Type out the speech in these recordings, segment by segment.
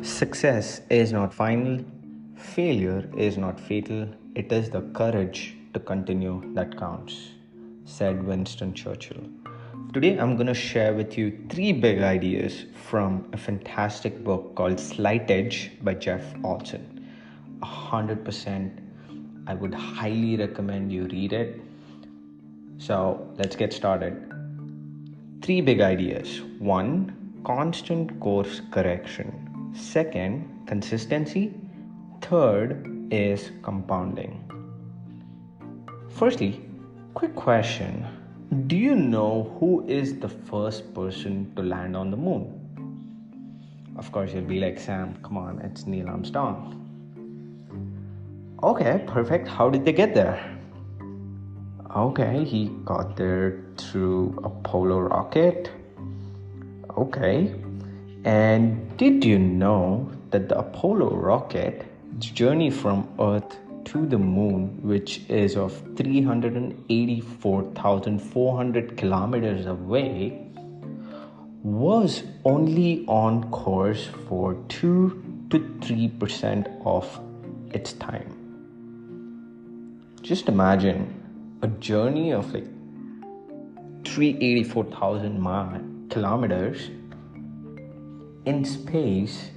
Success is not final, failure is not fatal, it is the courage to continue that counts, said Winston Churchill. Today I'm going to share with you three big ideas from a fantastic book called Slight Edge by Jeff Olson. 100% I would highly recommend you read it. So let's get started. Three big ideas. One, constant course correction. Second, consistency. Third is compounding. Firstly, quick question. Do you know who is the first person to land on the moon? Of course, you'll be like, Sam, come on, it's Neil Armstrong. Okay, perfect. How did they get there? Okay, he got there through Apollo rocket. Okay. And did you know that the Apollo rocket's journey from Earth to the moon, which is of 384,400 kilometers away, was only on course for 2 to 3% of its time? Just imagine a journey of like 384,000 kilometers in space,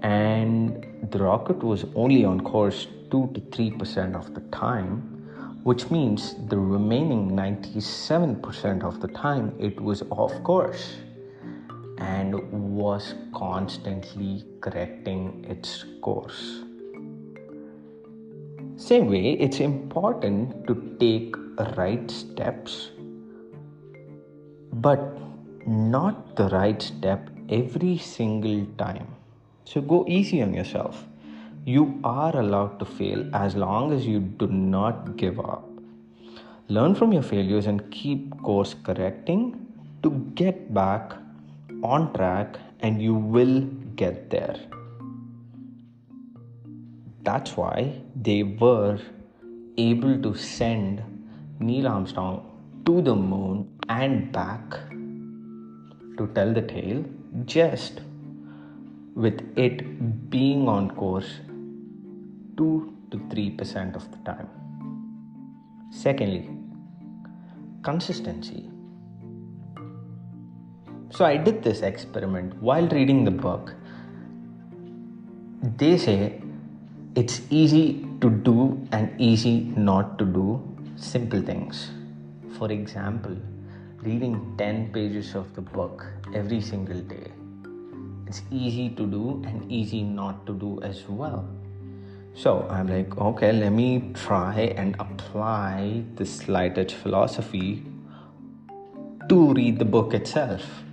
and the rocket was only on course 2 to 3% of the time, which means the remaining 97% of the time it was off course and was constantly correcting its course. Same way, it's important to take right steps, but not the right step every single time. So go easy on yourself. You are allowed to fail as long as you do not give up. Learn from your failures and keep course correcting to get back on track, and you will get there. That's why they were able to send Neil Armstrong to the moon and back to tell the tale, just with it being on course 2 to 3% of the time. Secondly, consistency. So I did this experiment while reading the book. They say it's easy to do and easy not to do simple things. For example, reading 10 pages of the book every single day. It's easy to do and easy not to do as well. So I'm like, okay, let me try and apply the Slight Edge philosophy to read the book itself.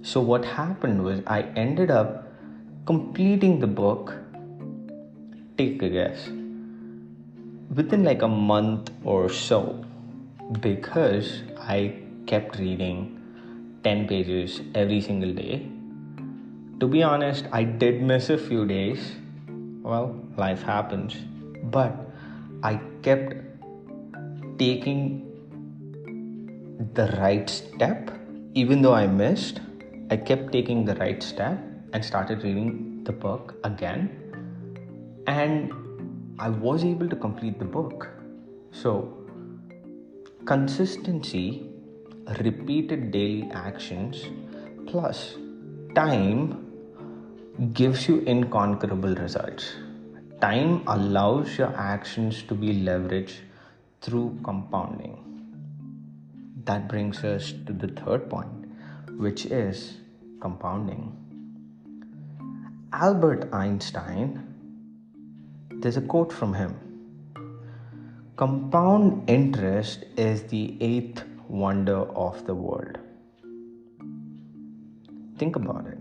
So what happened was I ended up completing the book, take a guess, within like a month or so, because I kept reading 10 pages every single day. To be honest, I did miss a few days. Well, life happens. But I kept taking the right step. Even though I missed, I kept taking the right step and started reading the book again. And I was able to complete the book. So, consistency, repeated daily actions, plus time gives you inconquerable results. Time allows your actions to be leveraged through compounding. That brings us to the third point, which is compounding. Albert Einstein, there's a quote from him. Compound interest is the eighth wonder of the world. Think about it.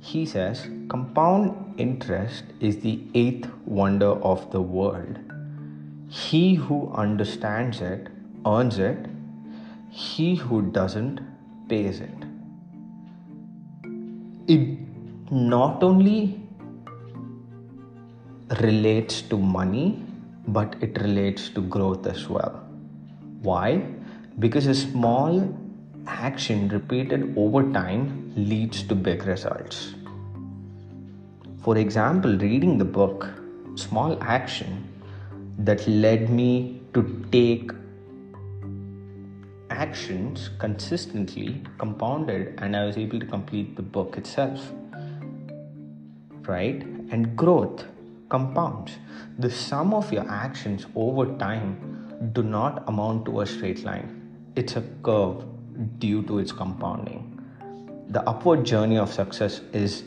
He says, compound interest is the eighth wonder of the world. He who understands it earns it. He who doesn't pays it. It not only relates to money, but it relates to growth as well. Why? Because a small action repeated over time leads to big results. For example, reading the book, small action that led me to take actions consistently compounded, and I was able to complete the book itself, right? And growth compounds. The sum of your actions over time do not amount to a straight line. It's a curve due to its compounding. The upward journey of success is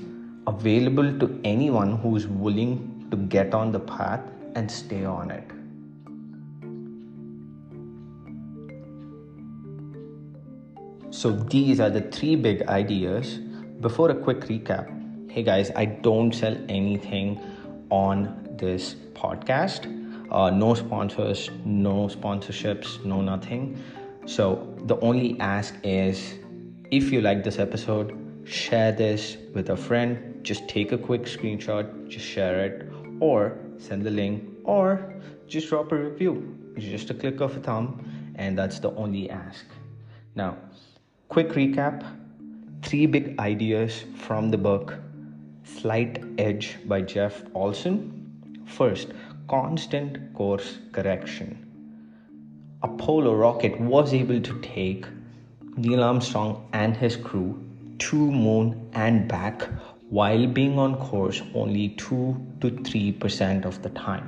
available to anyone who is willing to get on the path and stay on it. So these are the 3 big ideas. Before a quick recap, hey guys, I don't sell anything on this podcast. No sponsors, no sponsorships, no nothing. So the only ask is, if you like this episode, share this with a friend. Just take a quick screenshot, just share it, or send the link, or just drop a review. It's just a click of a thumb, and that's the only ask. Now, quick recap, 3 big ideas from the book Slight Edge by Jeff Olson. First, constant course correction. Apollo rocket was able to take Neil Armstrong and his crew to moon and back while being on course only 2 to 3% of the time.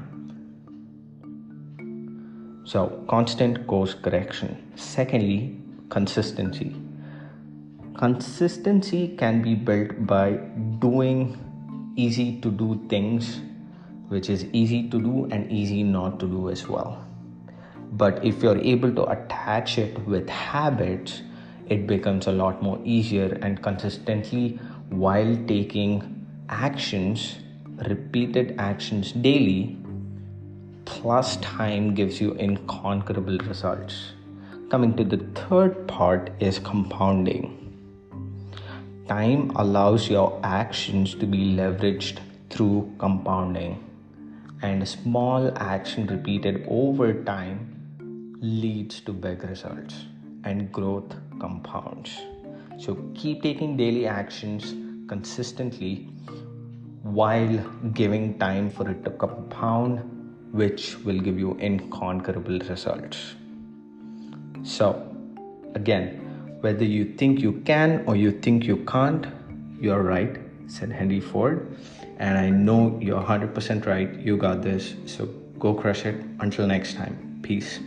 So, constant course correction. Secondly, consistency. Consistency can be built by doing easy to do things, which is easy to do and easy not to do as well. But if you're able to attach it with habits, it becomes a lot more easier, and consistently while taking actions, repeated actions daily, plus time gives you inconquerable results. Coming to the third part is compounding. Time allows your actions to be leveraged through compounding, and a small action repeated over time leads to big results, and growth compounds. So keep taking daily actions consistently while giving time for it to compound, which will give you inconquerable results. So again, whether you think you can or you think you can't, you're right, said Henry Ford. And I know you're 100% right. You got this. So go crush it. Until next time. Peace.